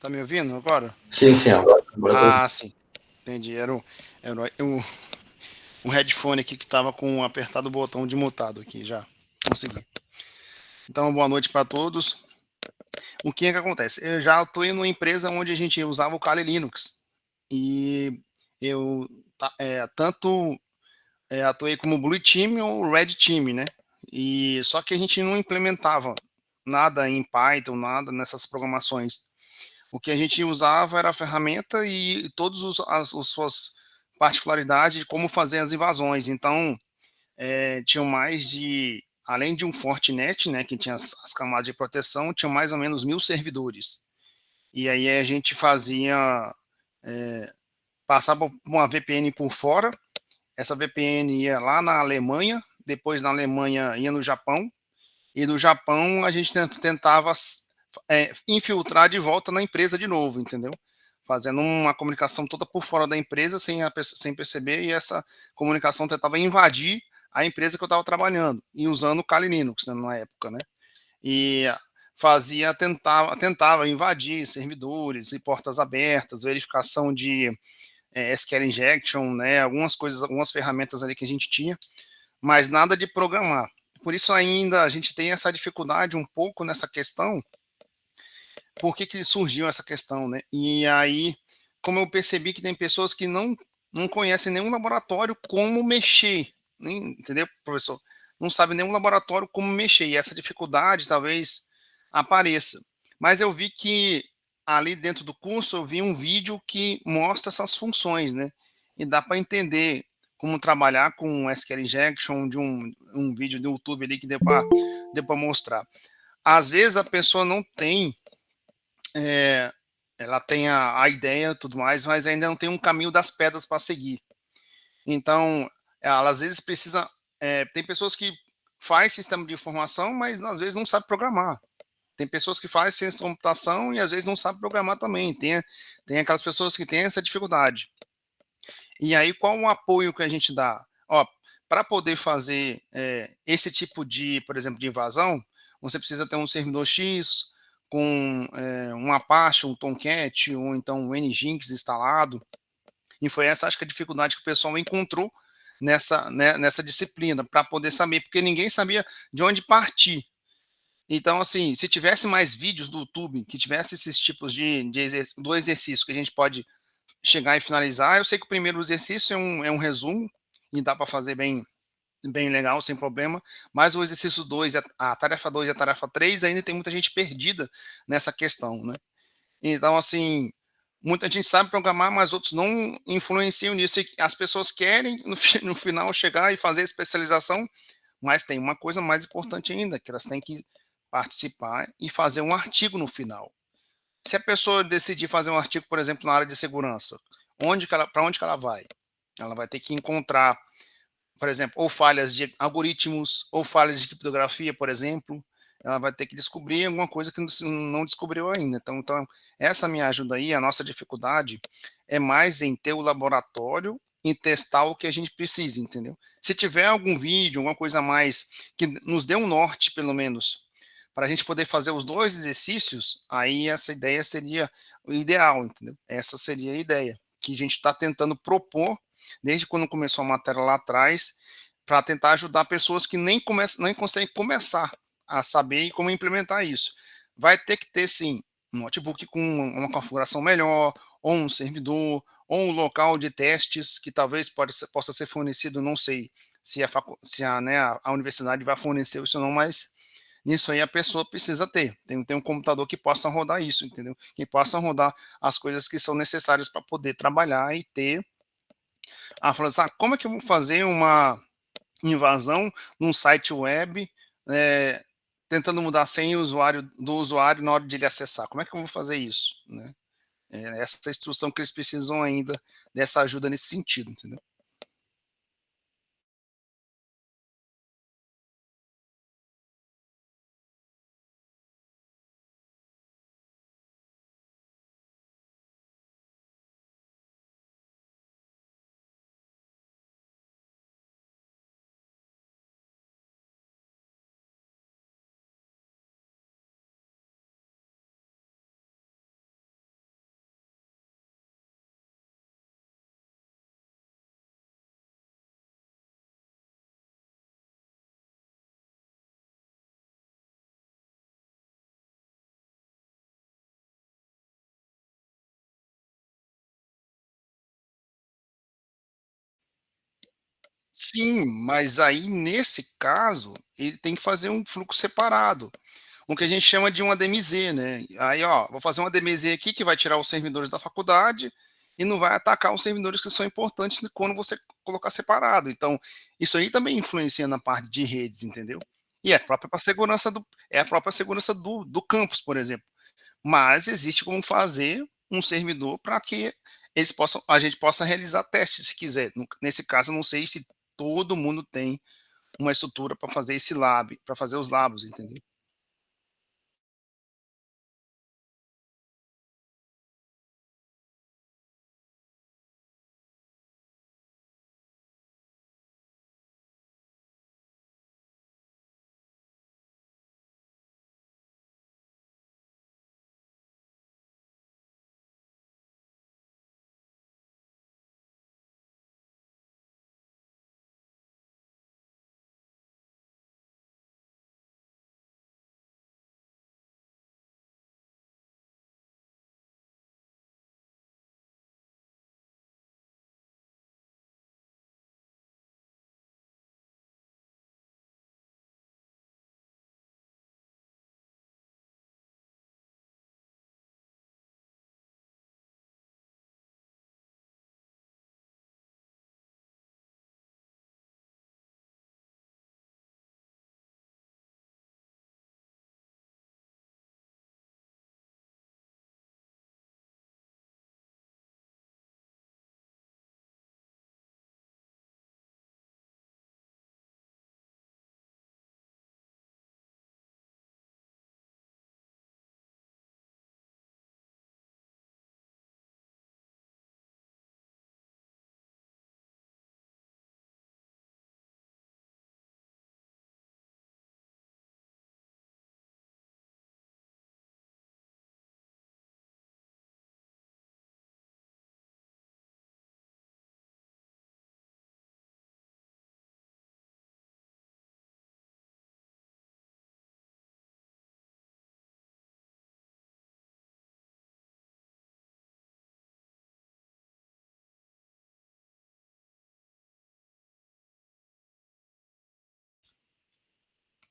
Tá me ouvindo agora? Sim, sim, agora tô. Ah, sim. Entendi. Era um headphone aqui que tava com apertado o botão de mutado aqui já. Consegui. Então, boa noite para todos. O que é que acontece? Eu já estou em uma empresa onde a gente usava o Kali Linux. E eu tanto atuei como Blue Team ou Red Team, né? E só que a gente não implementava nada em Python, nada nessas programações. O que a gente usava era a ferramenta e todas as suas particularidades de como fazer as invasões. Então, tinham mais de, além de um Fortinet, né, que tinha as camadas de proteção, tinham mais ou menos 1.000 servidores. E aí a gente passava uma VPN por fora, essa VPN ia lá na Alemanha, depois na Alemanha ia no Japão, e no Japão a gente tentava infiltrar de volta na empresa de novo, entendeu? Fazendo uma comunicação toda por fora da empresa sem perceber, e essa comunicação tentava invadir a empresa que eu estava trabalhando, e usando o Kali Linux, né, na época, né? E tentava invadir servidores e portas abertas, verificação de SQL injection, né, algumas coisas, algumas ferramentas ali que a gente tinha, mas nada de programar. Por isso ainda a gente tem essa dificuldade um pouco nessa questão. Por que surgiu essa questão, né? E aí, como eu percebi que tem pessoas que não conhecem nenhum laboratório como mexer, nem, entendeu, professor? Não sabe nenhum laboratório como mexer, e essa dificuldade talvez apareça. Mas eu vi que ali dentro do curso eu vi um vídeo que mostra essas funções, né? E dá para entender como trabalhar com SQL Injection de um vídeo do YouTube ali que deu para mostrar. Às vezes a pessoa não tem é, ela tem a ideia e tudo mais, mas ainda não tem um caminho das pedras para seguir. Então, ela às vezes precisa. Tem pessoas que faz sistema de informação, mas às vezes não sabe programar. Tem pessoas que fazem ciência de computação e às vezes não sabe programar também. Tem aquelas pessoas que têm essa dificuldade. E aí, qual o apoio que a gente dá? Ó, para poder fazer esse tipo de, por exemplo, de invasão, você precisa ter um servidor X com um Apache, um Tomcat, ou então um Nginx instalado. E foi essa, acho que, a dificuldade que o pessoal encontrou nessa disciplina, para poder saber, porque ninguém sabia de onde partir. Então, assim, se tivesse mais vídeos do YouTube, que tivesse esses tipos do exercício que a gente pode chegar e finalizar. Eu sei que o primeiro exercício é um resumo e dá para fazer bem legal, sem problema, mas o exercício 2, a tarefa 2 e a tarefa 3 ainda tem muita gente perdida nessa questão, né? Então, assim, muita gente sabe programar, mas outros não influenciam nisso. E as pessoas querem, no final, chegar e fazer especialização, mas tem uma coisa mais importante ainda, que elas têm que participar e fazer um artigo no final. Se a pessoa decidir fazer um artigo, por exemplo, na área de segurança, para onde que ela vai? Ela vai ter que encontrar, por exemplo, ou falhas de algoritmos, ou falhas de criptografia, por exemplo. Ela vai ter que descobrir alguma coisa que não descobriu ainda. Então, essa minha ajuda aí, a nossa dificuldade é mais em ter o laboratório e testar o que a gente precisa, entendeu? Se tiver algum vídeo, alguma coisa a mais que nos dê um norte, pelo menos, para a gente poder fazer os dois exercícios, aí essa ideia seria o ideal, entendeu? Essa seria a ideia que a gente está tentando propor desde quando começou a matéria lá atrás, para tentar ajudar pessoas que nem conseguem começar a saber como implementar isso. Vai ter que ter, sim, um notebook com uma configuração melhor, ou um servidor, ou um local de testes que talvez possa ser fornecido, não sei se a universidade vai fornecer isso ou não, mas nisso aí a pessoa precisa ter um computador que possa rodar isso, entendeu? Que possa rodar as coisas que são necessárias para poder trabalhar e ter. Falando assim, como é que eu vou fazer uma invasão num site web, tentando mudar a senha do usuário na hora de ele acessar? Como é que eu vou fazer isso, né? Essa instrução que eles precisam ainda dessa ajuda nesse sentido, entendeu? sim, mas aí nesse caso, ele tem que fazer um fluxo separado, o que a gente chama de um ADMZ, né. Aí, ó, vou fazer um ADMZ aqui que vai tirar os servidores da faculdade e não vai atacar os servidores que são importantes quando você colocar separado. Então, isso aí também influencia na parte de redes, entendeu. E é própria pra segurança do é a própria segurança do campus, por exemplo. Mas existe como fazer um servidor para que a gente possa realizar testes se quiser. Nesse caso, eu não sei se todo mundo tem uma estrutura para fazer esse lab, para fazer os labs, entendeu?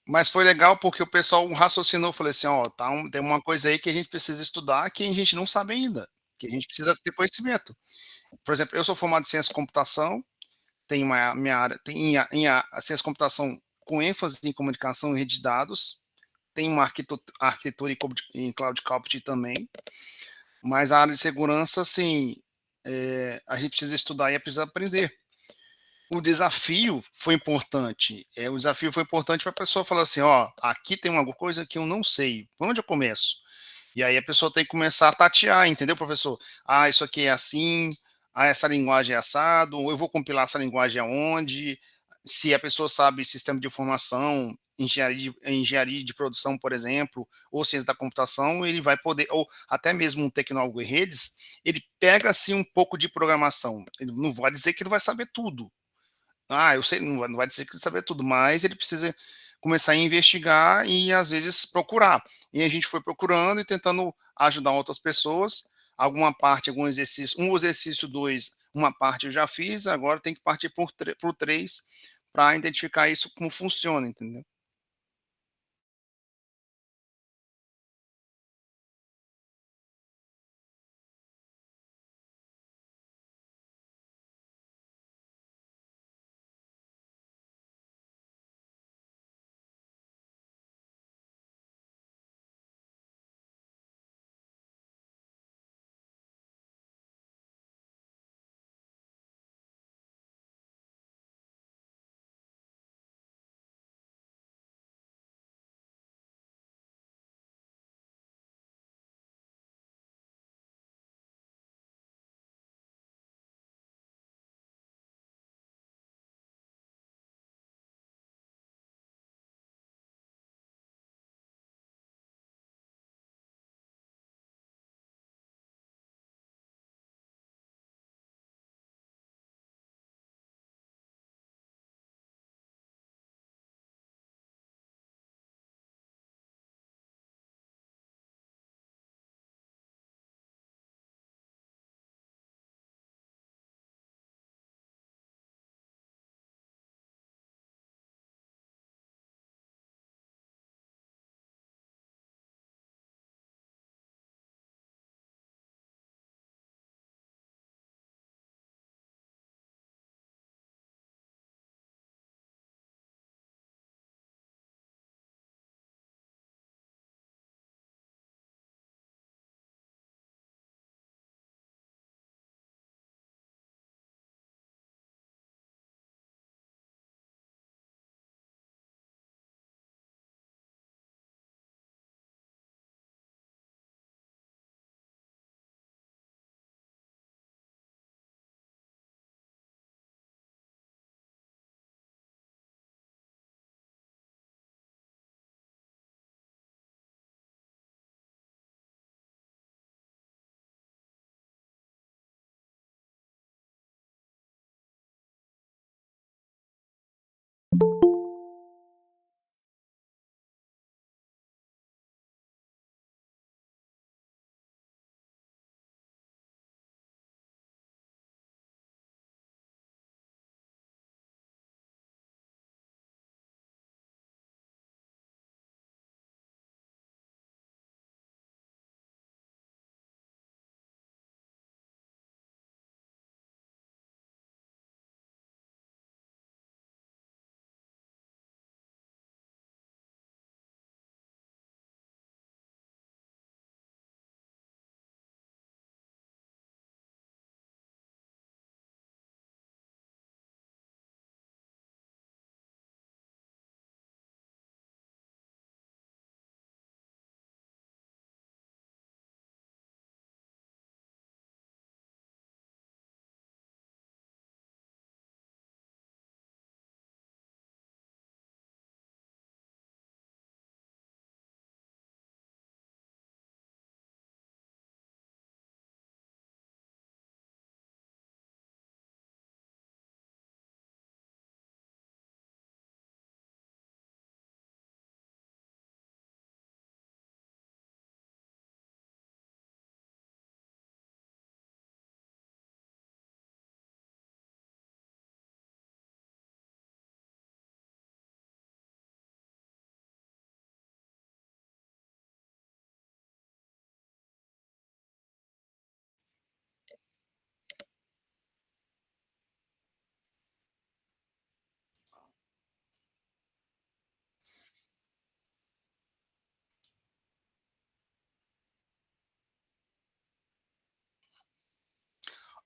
Mas foi legal porque o pessoal raciocinou, falei assim: "Ó, tem uma coisa aí que a gente precisa estudar que a gente não sabe ainda, que a gente precisa ter conhecimento". Por exemplo, eu sou formado em ciência da computação, tenho uma minha área tem a ciência da computação com ênfase em comunicação e rede de dados, tem uma arquitetura em cloud computing também, mas a área de segurança, assim, a gente precisa estudar e precisa aprender. O desafio foi importante. O desafio foi importante para a pessoa falar assim: "Ó, aqui tem uma coisa que eu não sei, por onde eu começo?". E aí a pessoa tem que começar a tatear, entendeu, professor? "Ah, isso aqui é assim, ah, essa linguagem é assado, ou eu vou compilar essa linguagem aonde?". Se a pessoa sabe sistema de informação, engenharia de produção, por exemplo, ou ciência da computação, ele vai poder, ou até mesmo um tecnólogo em redes, ele pega, assim, um pouco de programação. Ele não vai dizer que ele vai saber tudo, eu sei, não vai dizer que ele saber tudo, mas ele precisa começar a investigar e às vezes procurar. E a gente foi procurando e tentando ajudar outras pessoas. Alguma parte, algum exercício, um exercício, 2, uma parte eu já fiz, agora tem que partir por 3 para identificar isso como funciona, entendeu?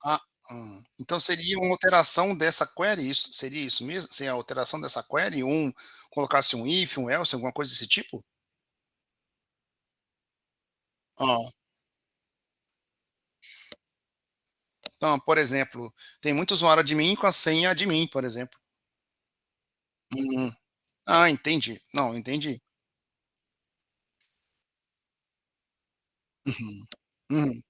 Ah, então seria uma alteração dessa query, isso seria isso mesmo? Seria a alteração dessa query, colocasse um if, um else, alguma coisa desse tipo? Hã. Então, por exemplo, tem muito usuário admin com a senha admin, por exemplo. Hum. Ah, entendi. Não, entendi. Uhum. Uhum.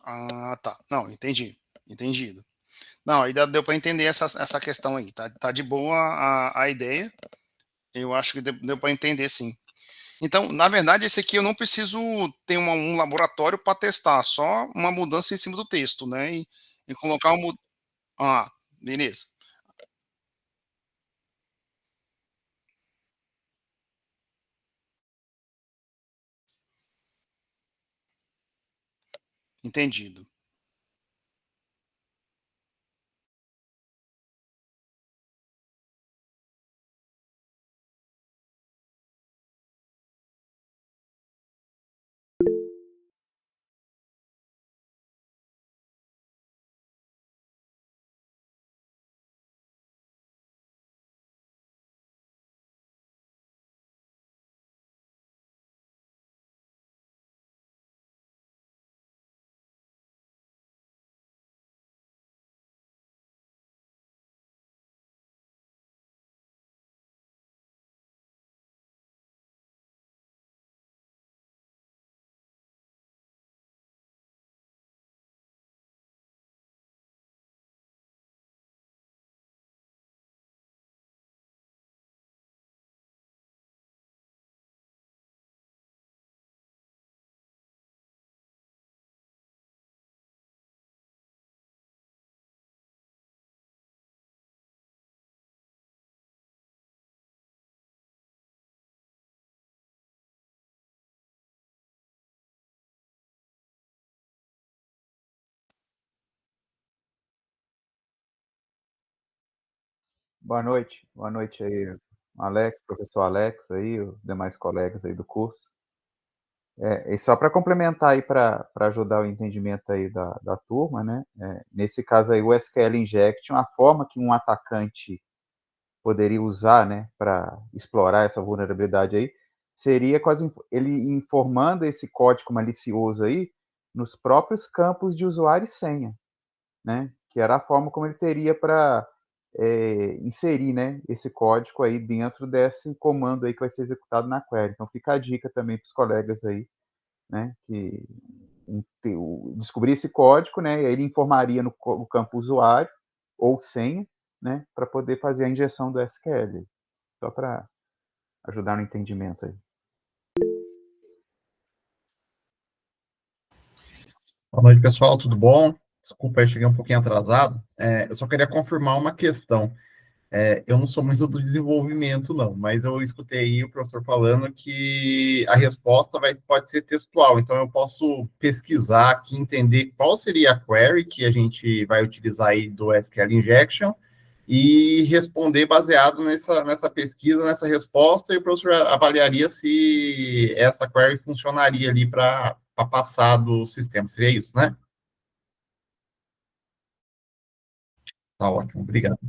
Ah, tá. Não, entendi. Entendido. Não, aí deu para entender essa questão aí, tá de boa a ideia, eu acho que deu para entender sim. Então, na verdade, esse aqui eu não preciso ter um laboratório para testar, só uma mudança em cima do texto, né, e colocar um mu ah, beleza, entendido. Boa noite aí, Alex, professor Alex aí, os demais colegas aí do curso. E só para complementar aí para ajudar o entendimento aí da turma, né, nesse caso aí o SQL Injection, a forma que um atacante poderia usar, né, para explorar essa vulnerabilidade aí, seria com ele informando esse código malicioso aí nos próprios campos de usuário e senha, né, que era a forma como ele teria para inserir, né, esse código aí dentro desse comando aí que vai ser executado na query. Então fica a dica também para os colegas aí, né, que descobrir esse código, né, e aí ele informaria no campo usuário ou senha, né, para poder fazer a injeção do SQL, só para ajudar no entendimento aí. Boa noite, pessoal, tudo bom? Desculpa, eu cheguei um pouquinho atrasado. Eu só queria confirmar uma questão. Eu não sou muito do desenvolvimento, não, mas eu escutei aí o professor falando que a resposta pode ser textual, então eu posso pesquisar aqui, entender qual seria a query que a gente vai utilizar aí do SQL Injection e responder baseado nessa pesquisa, nessa resposta, e o professor avaliaria se essa query funcionaria ali para passar do sistema. Seria isso, né? Tá ótimo, obrigado.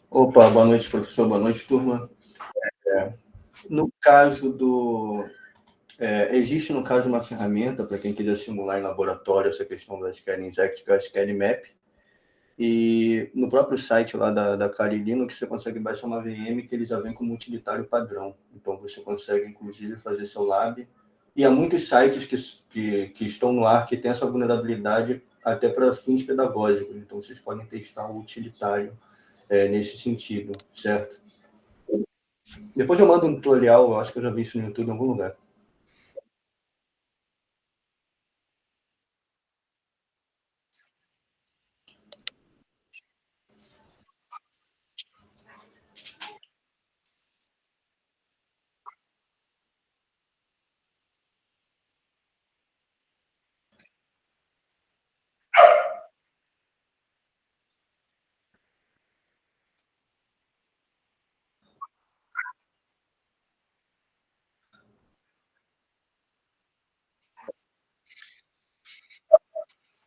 Opa, boa noite, professor, boa noite, turma. No caso do... existe, no caso, uma ferramenta para quem quiser simular em laboratório essa questão da SQL Inject, que é a SQL Map, e no próprio site lá da Kali Linux, você consegue baixar uma VM que ele já vem como utilitário padrão. Então, você consegue, inclusive, fazer seu lab. E há muitos sites que estão no ar que têm essa vulnerabilidade até para fins pedagógicos. Então, vocês podem testar o utilitário nesse sentido, certo? Depois eu mando um tutorial, eu acho que eu já vi isso no YouTube em algum lugar.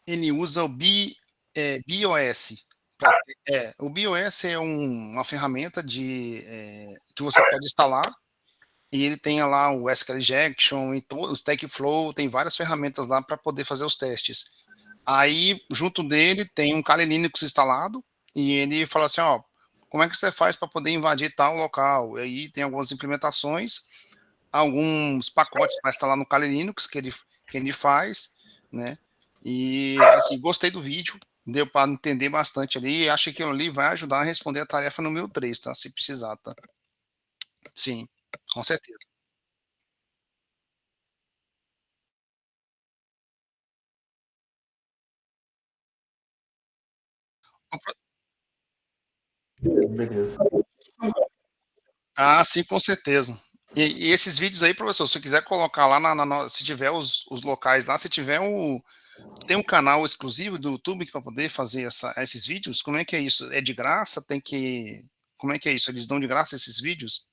Ele usa o BIOS. O BIOS é uma ferramenta que você pode instalar e ele tem lá o SQL Injection e todos os TechFlow, tem várias ferramentas lá para poder fazer os testes. Aí, junto dele, tem um Kali Linux instalado e ele fala assim, ó, como é que você faz para poder invadir tal local? E aí tem algumas implementações, alguns pacotes para instalar no Kali Linux que ele faz, né? E, assim, gostei do vídeo, deu para entender bastante ali, e acho que aquilo ali vai ajudar a responder a tarefa número 3, tá? Se precisar, tá? Sim, com certeza. Beleza. Ah, sim, com certeza. E esses vídeos aí, professor, se você quiser colocar lá se tiver os locais lá, se tiver tem um canal exclusivo do YouTube para poder fazer esses vídeos, como é que é isso? É de graça? Como é que é isso? Eles dão de graça esses vídeos?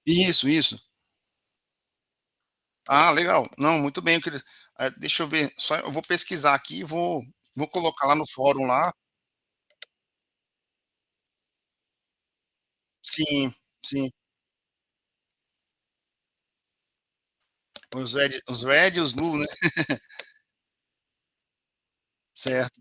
Isso. Ah, legal. Não, muito bem. Deixa eu ver, só eu vou pesquisar aqui e vou colocar lá no fórum lá. Sim, sim. Os red e os blue, né? Certo.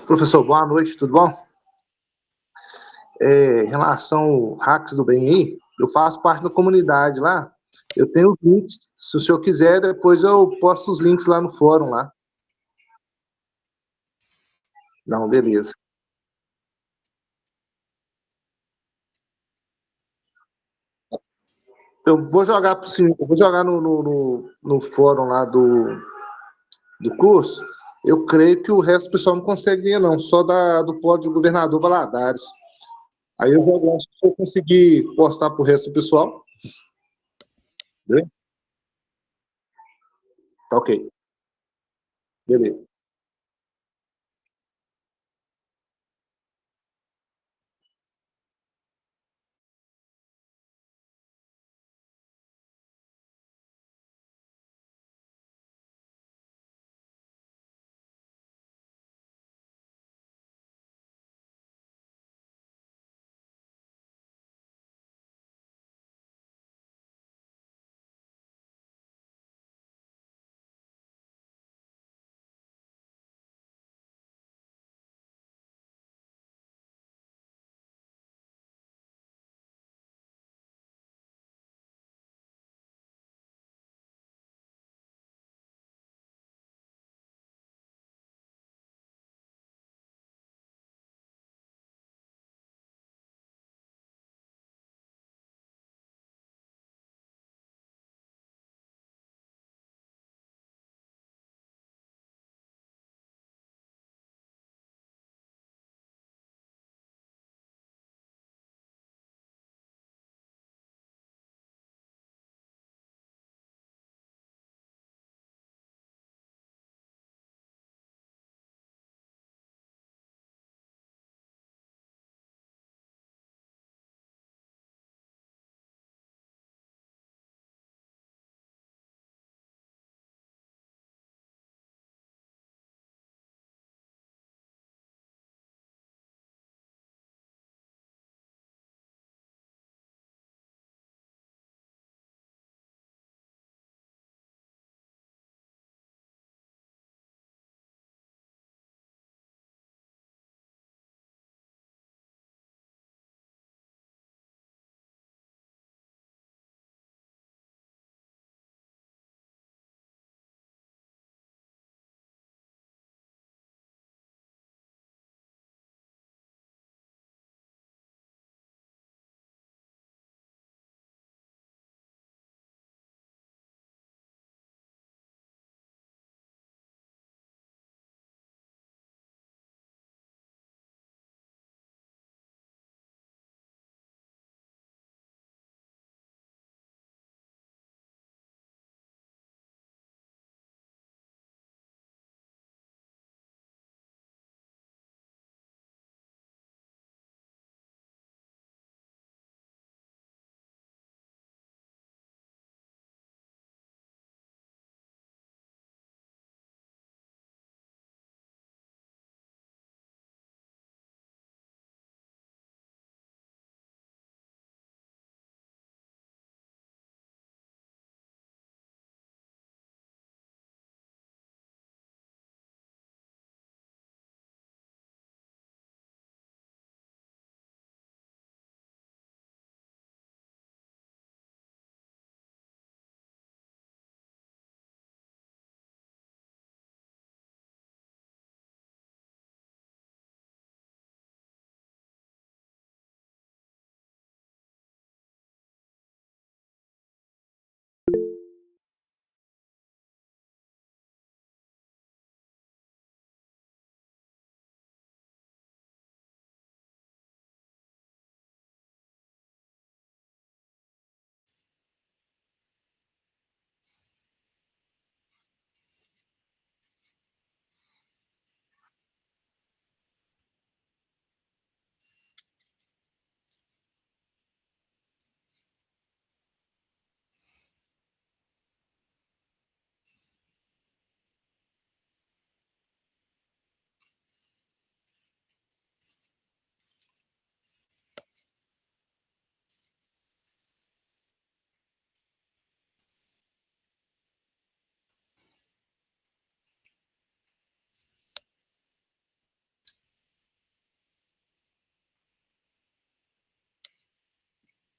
Professor, boa noite, tudo bom? Em relação ao Hacks do Bem aí, eu faço parte da comunidade lá. Eu tenho os links. Se o senhor quiser, depois eu posto os links lá no fórum lá. Não, beleza. Eu vou jogar pro senhor, eu vou jogar no fórum lá do curso. Eu creio que o resto do pessoal não consegue ver, não, só do pódio do governador Valadares. Aí eu vou ver se eu conseguir postar pro resto do pessoal. Beleza? Tá ok. Beleza.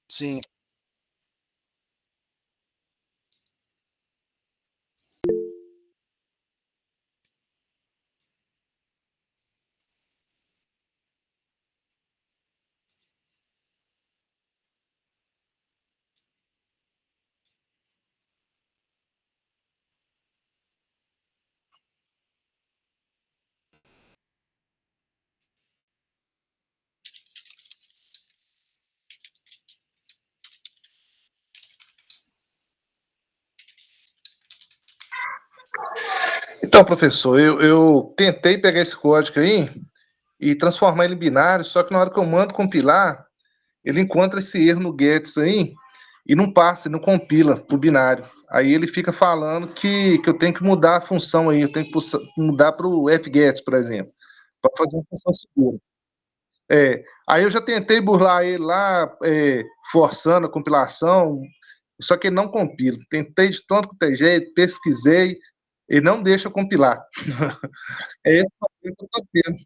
Sim. Então, professor, eu tentei pegar esse código aí e transformar ele em binário, só que na hora que eu mando compilar, ele encontra esse erro no Gets aí e não passa, não compila para o binário. Aí ele fica falando que eu tenho que mudar a função aí, eu tenho que mudar para o fgets, por exemplo, para fazer uma função segura. Aí eu já tentei burlar ele lá, forçando a compilação, só que ele não compila. Tentei de tanto que tem jeito, pesquisei, e não deixa compilar. É esse o problema que eu tô tendo.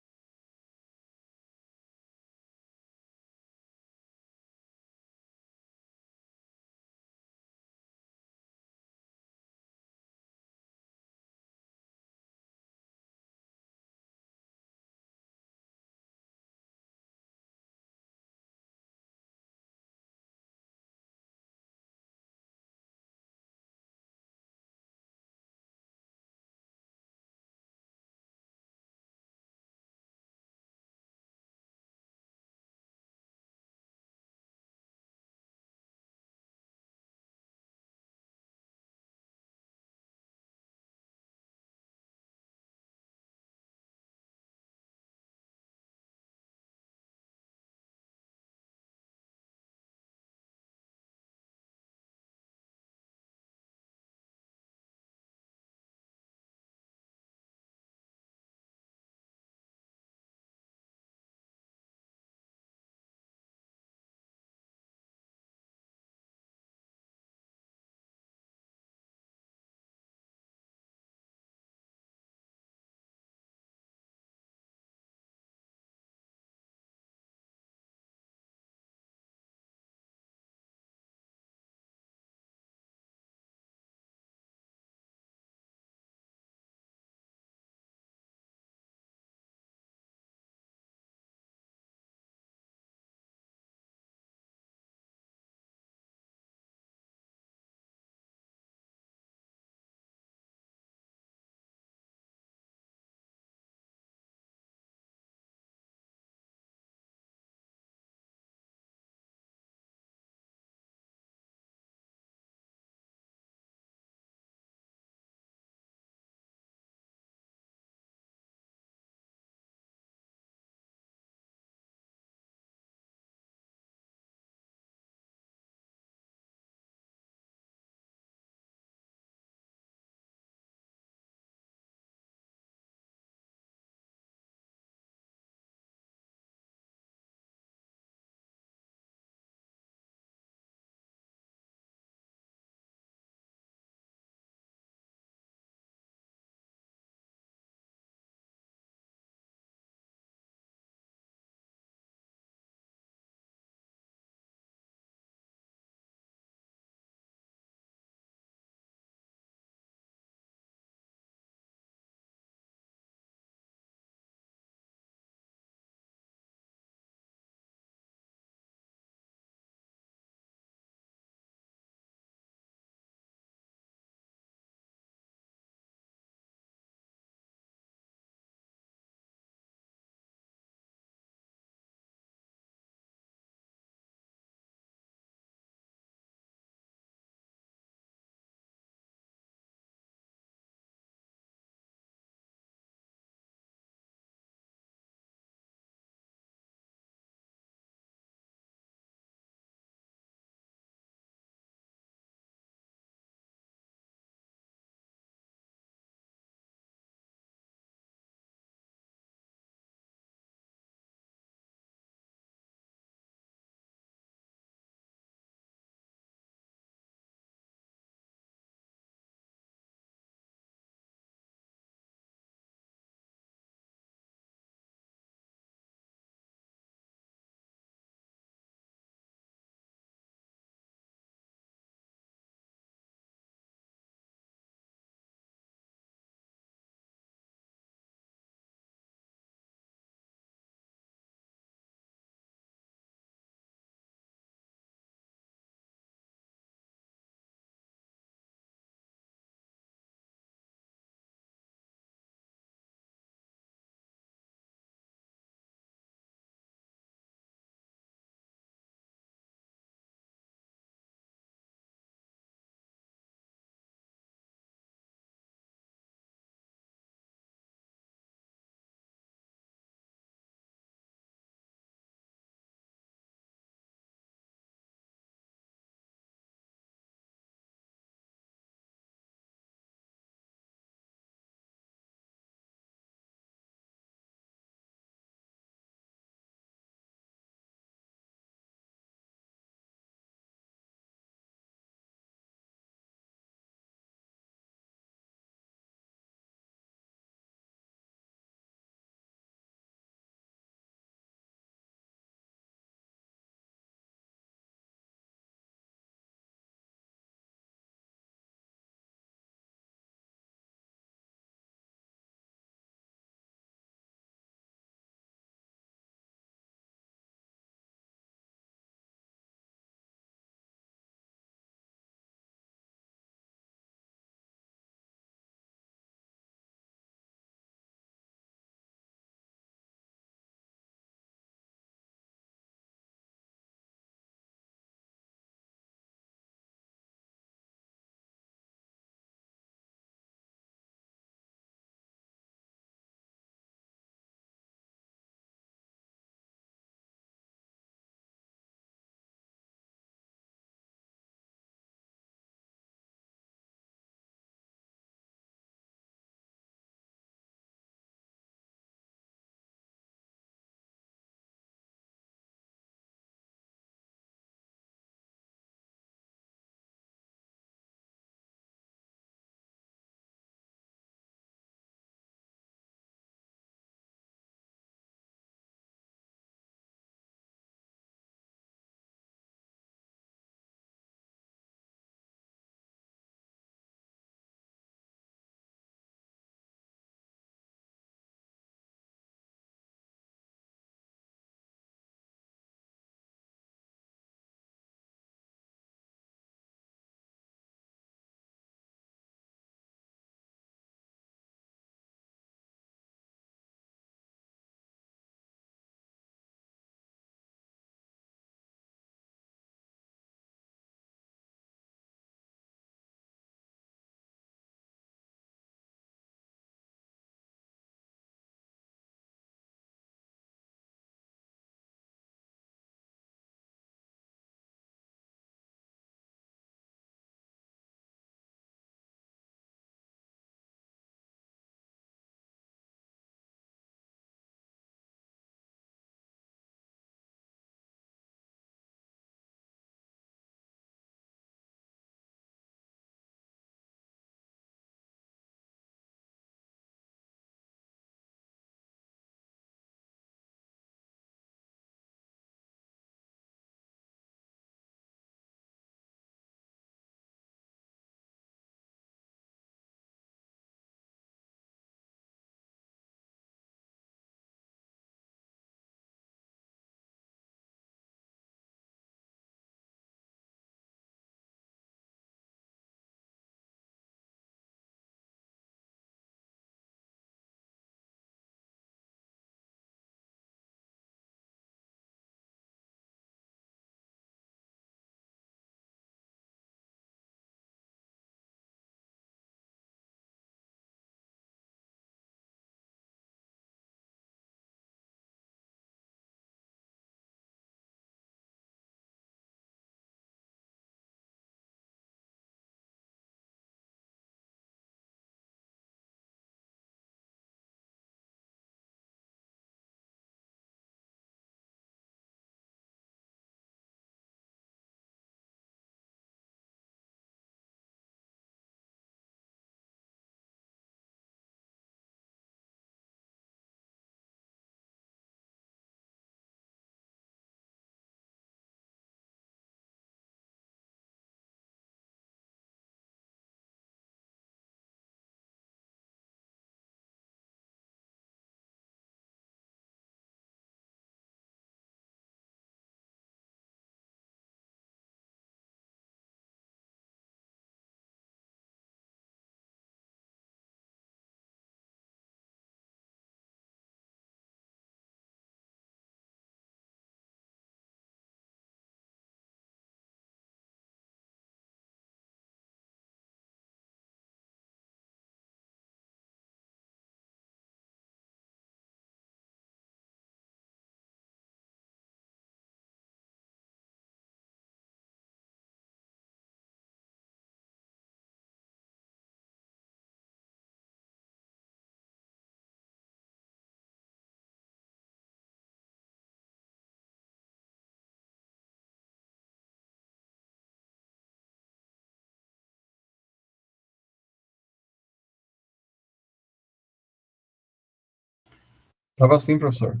Tava assim, professor.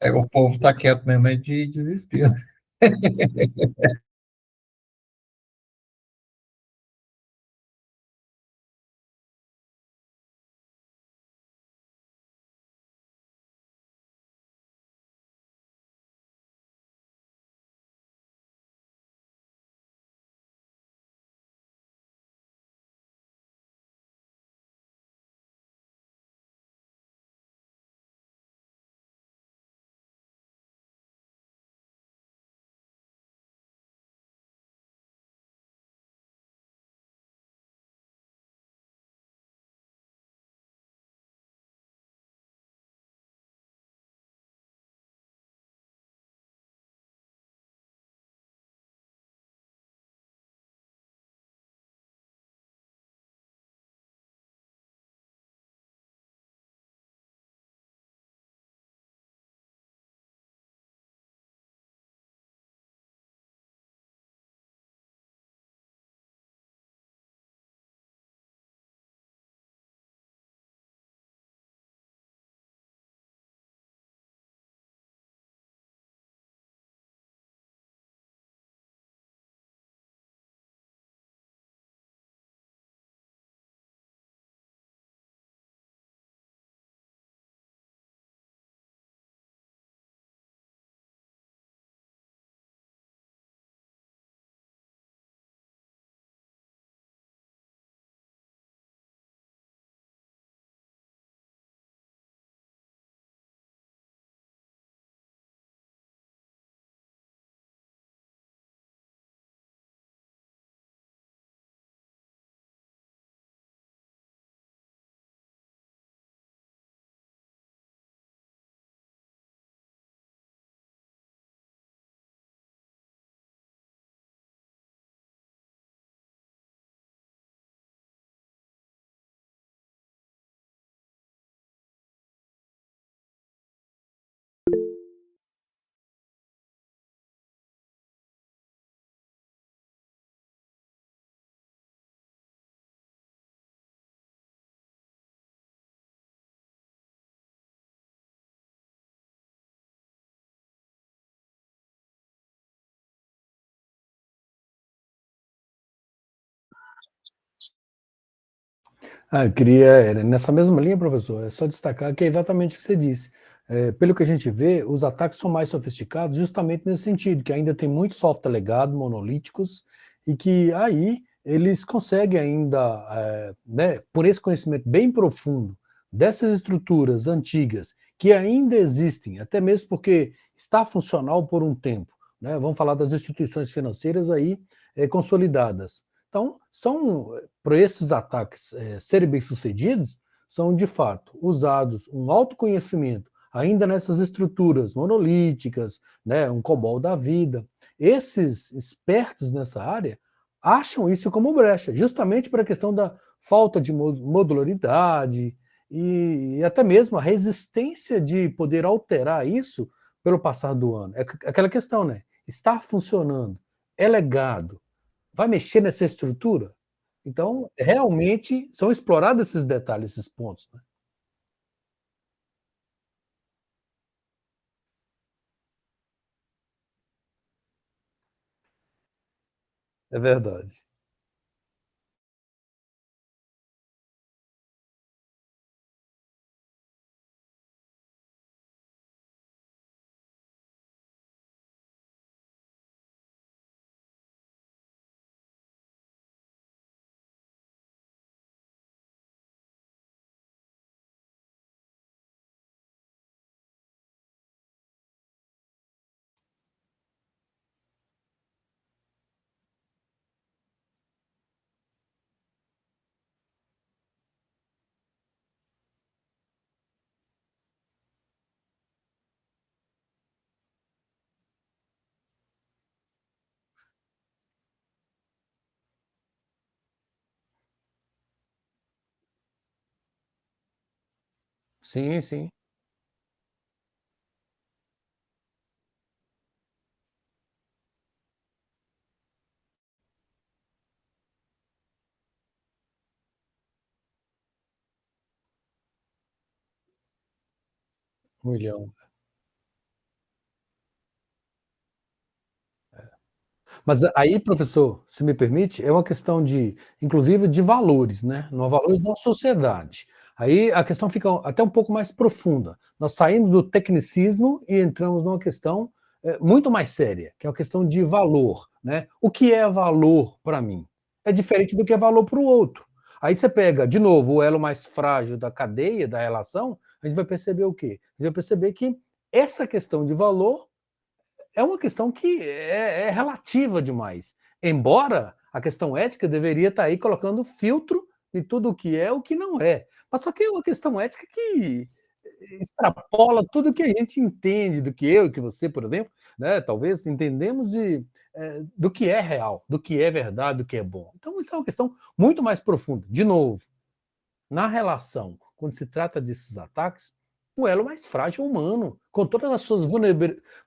O povo tá quieto mesmo, é de desespero. Eu queria, nessa mesma linha, professor, é só destacar que é exatamente o que você disse. Pelo que a gente vê, os ataques são mais sofisticados justamente nesse sentido, que ainda tem muito software legado, monolíticos, e que aí eles conseguem ainda, né, por esse conhecimento bem profundo dessas estruturas antigas, que ainda existem, até mesmo porque está funcional por um tempo, né? Vamos falar das instituições financeiras aí consolidadas. Então, para esses ataques serem bem-sucedidos, são de fato usados um autoconhecimento, ainda nessas estruturas monolíticas, né, um COBOL da vida. Esses espertos nessa área acham isso como brecha, justamente para a questão da falta de modularidade e até mesmo a resistência de poder alterar isso pelo passar do ano. É aquela questão, né? Está funcionando, é legado, vai mexer nessa estrutura? Então, realmente, são explorados esses detalhes, esses pontos, né? É verdade. Sim, sim. 1 milhão. Mas aí, professor, se me permite, é uma questão de, inclusive, de valores, né? Não valores da sociedade. Aí a questão fica até um pouco mais profunda. Nós saímos do tecnicismo e entramos numa questão muito mais séria, que é a questão de valor, né? O que é valor para mim? É diferente do que é valor para o outro. Aí você pega, de novo, o elo mais frágil da cadeia, da relação, a gente vai perceber o quê? A gente vai perceber que essa questão de valor é uma questão que é relativa demais. Embora a questão ética deveria estar aí colocando filtro em tudo o que é o que não é. Mas só que é uma questão ética que extrapola tudo que a gente entende, do que eu e que você, por exemplo, né, talvez entendemos do que é real, do que é verdade, do que é bom. Então, isso é uma questão muito mais profunda. De novo, na relação, quando se trata desses ataques, o elo mais frágil é o humano, com todas as suas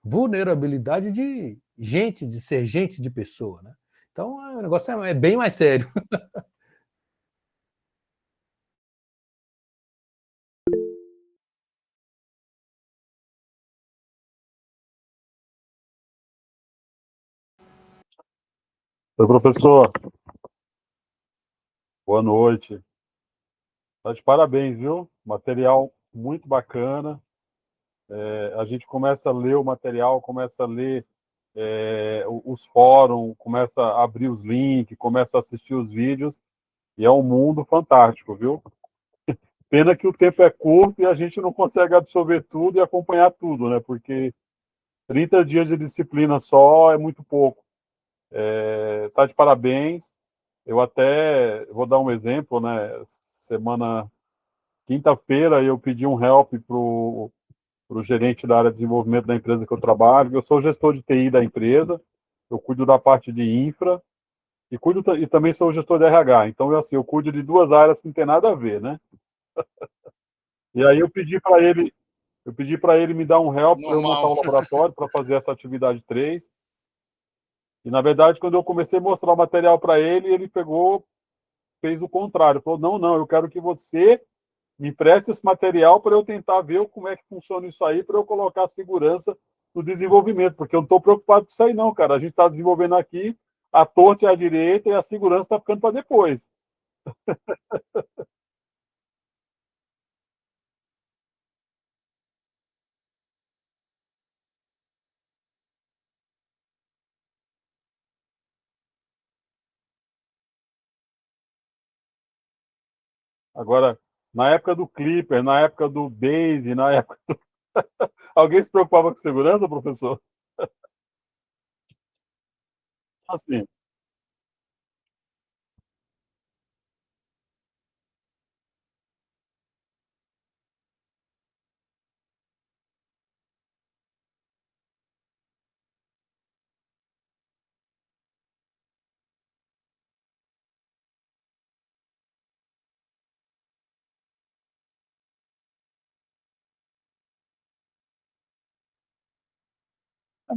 vulnerabilidades de gente, de ser gente, de pessoa, né? Então, o negócio é bem mais sério. Oi, professor. Boa noite. Tá de parabéns, viu? Material muito bacana. A gente começa a ler o material, começa a ler os fóruns, começa a abrir os links, começa a assistir os vídeos, e é um mundo fantástico, viu? Pena que o tempo é curto e a gente não consegue absorver tudo e acompanhar tudo, né? Porque 30 dias de disciplina só é muito pouco. Tá de parabéns. Eu até vou dar um exemplo, né? Quinta-feira, eu pedi um help para o gerente da área de desenvolvimento da empresa que eu trabalho. Eu sou gestor de TI da empresa, eu cuido da parte de infra e também sou gestor de RH. Então, eu cuido de duas áreas que não tem nada a ver, né? E aí eu pedi para ele me dar um help para eu montar um laboratório para fazer essa atividade 3. E, na verdade, quando eu comecei a mostrar o material para ele, ele fez o contrário. Falou, não, eu quero que você me empreste esse material para eu tentar ver como é que funciona isso aí, para eu colocar segurança no desenvolvimento, porque eu não estou preocupado com isso aí não, cara. A gente está desenvolvendo aqui, a torta e a direita, e a segurança está ficando para depois. Agora, na época do Clipper, na época do Base, na época do... Alguém se preocupava com segurança, professor? Assim.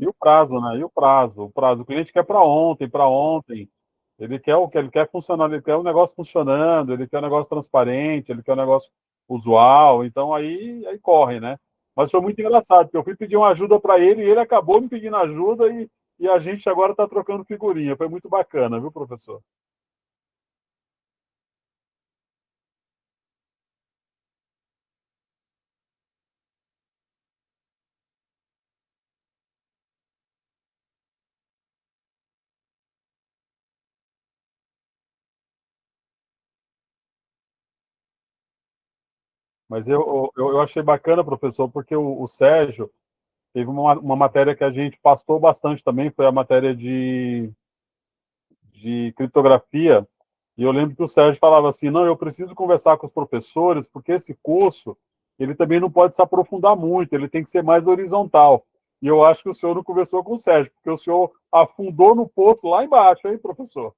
E o prazo, né? E o prazo. O prazo. O cliente quer para ontem, para ontem. Ele quer o que? Ele quer funcionar, ele quer o negócio funcionando, ele quer um negócio transparente, ele quer um negócio usual. Então aí corre, né? Mas foi muito engraçado, porque eu fui pedir uma ajuda para ele e ele acabou me pedindo ajuda e a gente agora está trocando figurinha. Foi muito bacana, viu, professor? Mas eu achei bacana, professor, porque o Sérgio teve uma matéria que a gente pastou bastante também, foi a matéria de criptografia, e eu lembro que o Sérgio falava assim, não, eu preciso conversar com os professores, porque esse curso, ele também não pode se aprofundar muito, ele tem que ser mais horizontal. E eu acho que o senhor não conversou com o Sérgio, porque o senhor afundou no poço lá embaixo, hein, professor?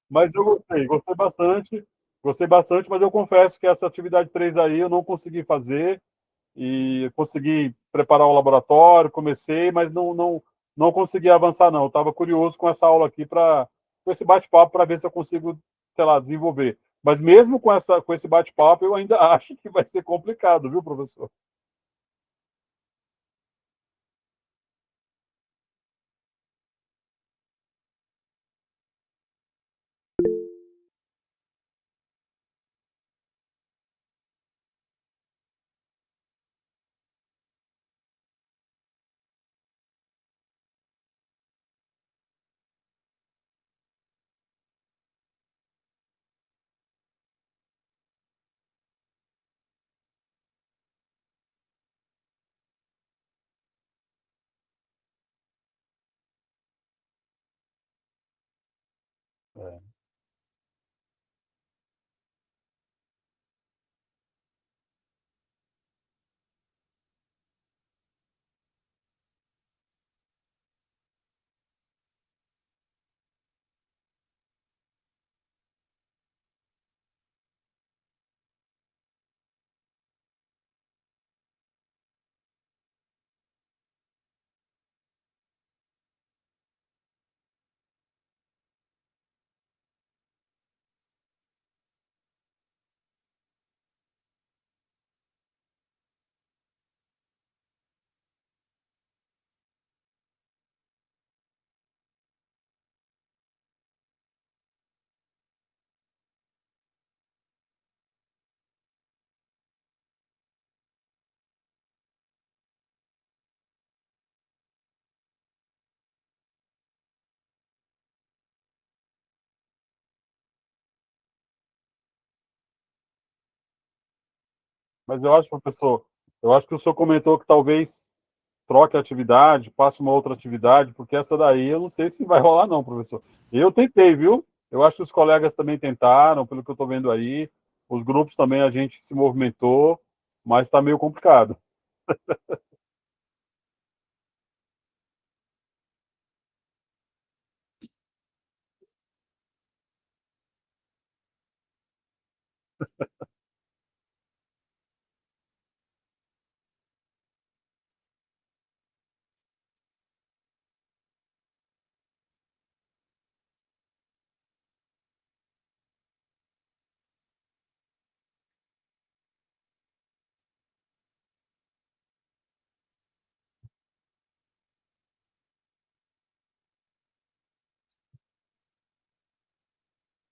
Mas eu gostei bastante, mas eu confesso que essa atividade 3 aí eu não consegui fazer, e consegui preparar o laboratório, comecei, mas não consegui avançar, não. Eu estava curioso com essa aula aqui, com esse bate-papo, para ver se eu consigo, sei lá, desenvolver. Mas mesmo com esse bate-papo, eu ainda acho que vai ser complicado, viu, professor? É. Mas eu acho, professor, eu acho que o senhor comentou que talvez troque a atividade, passe uma outra atividade, porque essa daí eu não sei se vai rolar não, professor. Eu tentei, viu? Eu acho que os colegas também tentaram, pelo que eu estou vendo aí, os grupos também a gente se movimentou, mas está meio complicado.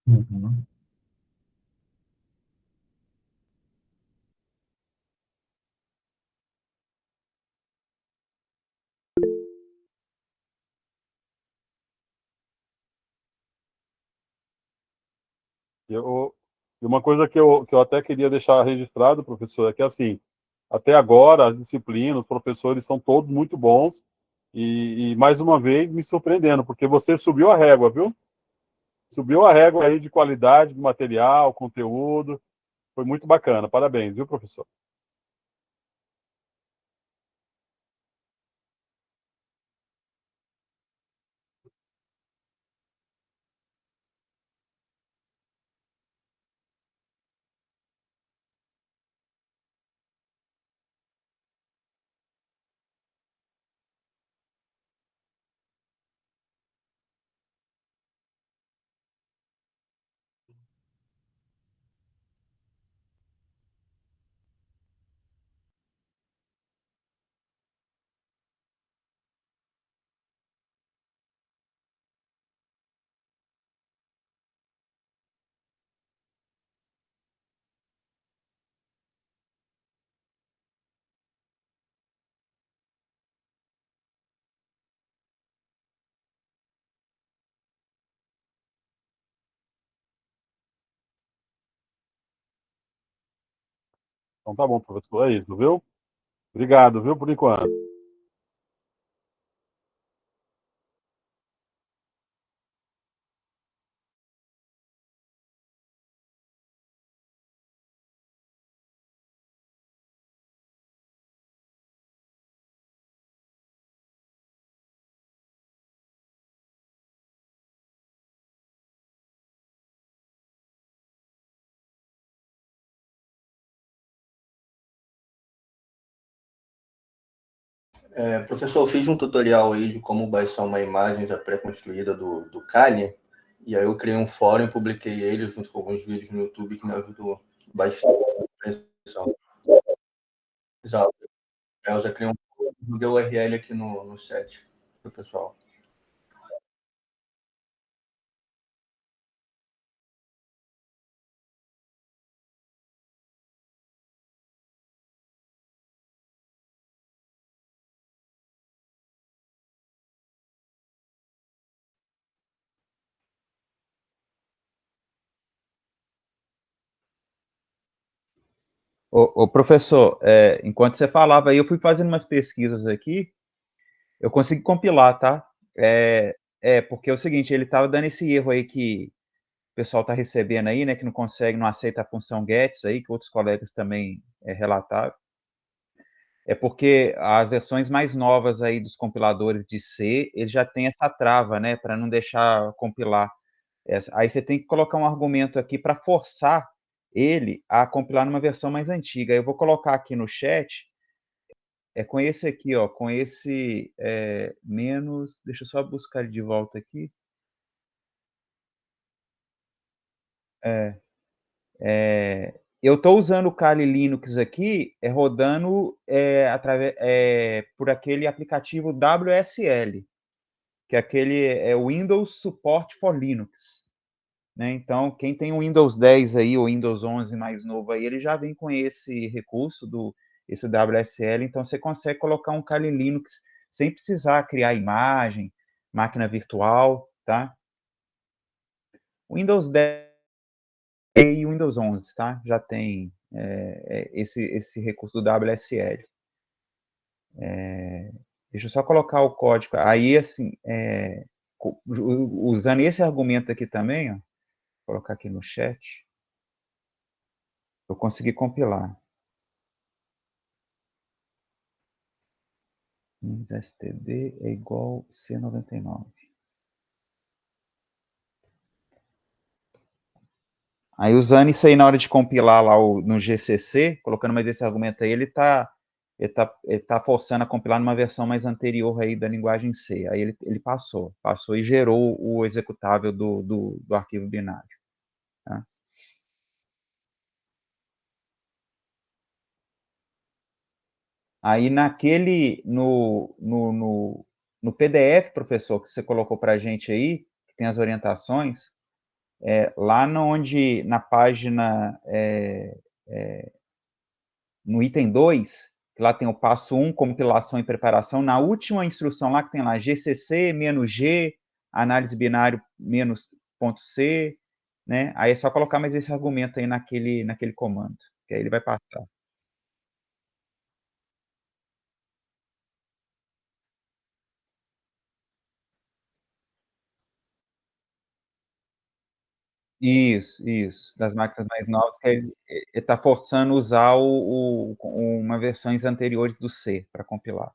Uhum. E uma coisa que eu até queria deixar registrado, professor, é que, assim, até agora, as disciplinas, os professores são todos muito bons e mais uma vez, me surpreendendo, porque você subiu a régua, viu? Subiu a régua aí de qualidade do material, conteúdo, foi muito bacana. Parabéns, viu, professor? Então tá bom, professor, é isso, viu? Obrigado, viu, por enquanto. Professor, eu fiz um tutorial aí de como baixar uma imagem já pré-construída do Kali, E aí eu criei um fórum e publiquei ele junto com alguns vídeos no YouTube que me ajudou bastante na compreensão. Exato. Eu já criei joguei o URL aqui no chat para o pessoal. Ô, professor, enquanto você falava aí, eu fui fazendo umas pesquisas aqui, eu consegui compilar, tá? Porque é o seguinte, ele estava dando esse erro aí que o pessoal está recebendo aí, né, que não consegue, não aceita a função gets aí, que outros colegas também relataram. É porque as versões mais novas aí dos compiladores de C, ele já tem essa trava, né, para não deixar compilar. Aí você tem que colocar um argumento aqui para forçar ele a compilar numa versão mais antiga. Eu vou colocar aqui no chat, com esse aqui, ó, com esse menos, deixa eu só buscar ele de volta aqui. Eu estou usando o Kali Linux aqui, rodando por aquele aplicativo WSL, que é o Windows Support for Linux. Né? Então, quem tem o Windows 10 aí, ou Windows 11 mais novo aí, ele já vem com esse recurso, esse WSL, então você consegue colocar um Kali Linux sem precisar criar imagem, máquina virtual, tá? O Windows 10 e o Windows 11, tá? Já tem esse recurso do WSL. Deixa eu só colocar o código. Aí, assim, usando esse argumento aqui também, ó, vou colocar aqui no chat, eu consegui compilar. std é igual C99. Aí, usando isso aí na hora de compilar lá no GCC, colocando mais esse argumento aí, ele tá forçando a compilar numa versão mais anterior aí da linguagem C. Aí ele passou e gerou o executável do arquivo binário. Tá? Aí no PDF, professor, que você colocou para a gente aí, que tem as orientações, lá na página, no item 2, que lá tem o passo 1, compilação e preparação, na última instrução lá que tem lá, GCC-G, análise binário -.C, né? Aí é só colocar mais esse argumento aí naquele comando, que aí ele vai passar. Isso, das máquinas mais novas, que ele está forçando usar uma versões anteriores do C para compilar.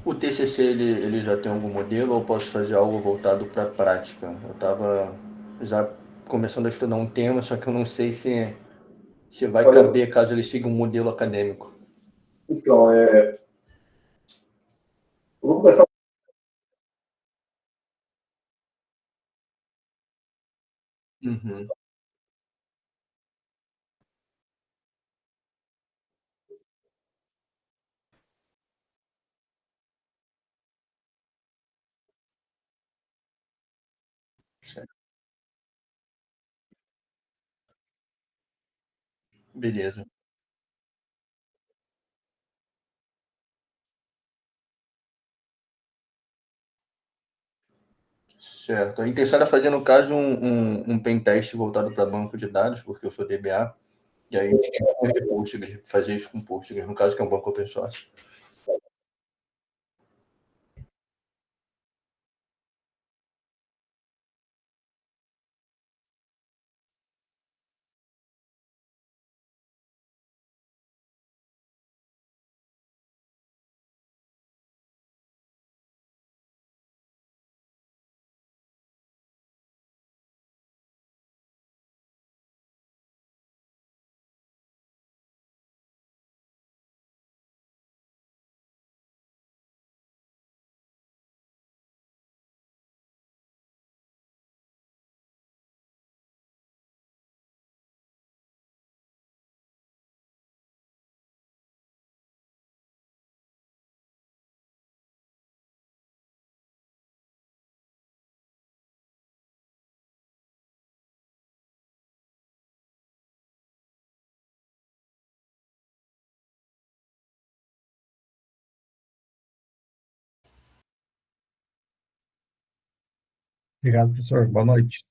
O TCC ele já tem algum modelo ou posso fazer algo voltado para a prática? Eu estava já começando a estudar um tema, só que eu não sei se vai caber caso ele siga um modelo acadêmico. Então, eu vou começar. Uhum. Certo. Beleza. Certo. A intenção era fazer, no caso, um pen test voltado para banco de dados, porque eu sou DBA, e aí a gente tem que correr Postgres, fazer isso com Postgres, no caso, que é um banco open source. Obrigado, professor. Boa noite.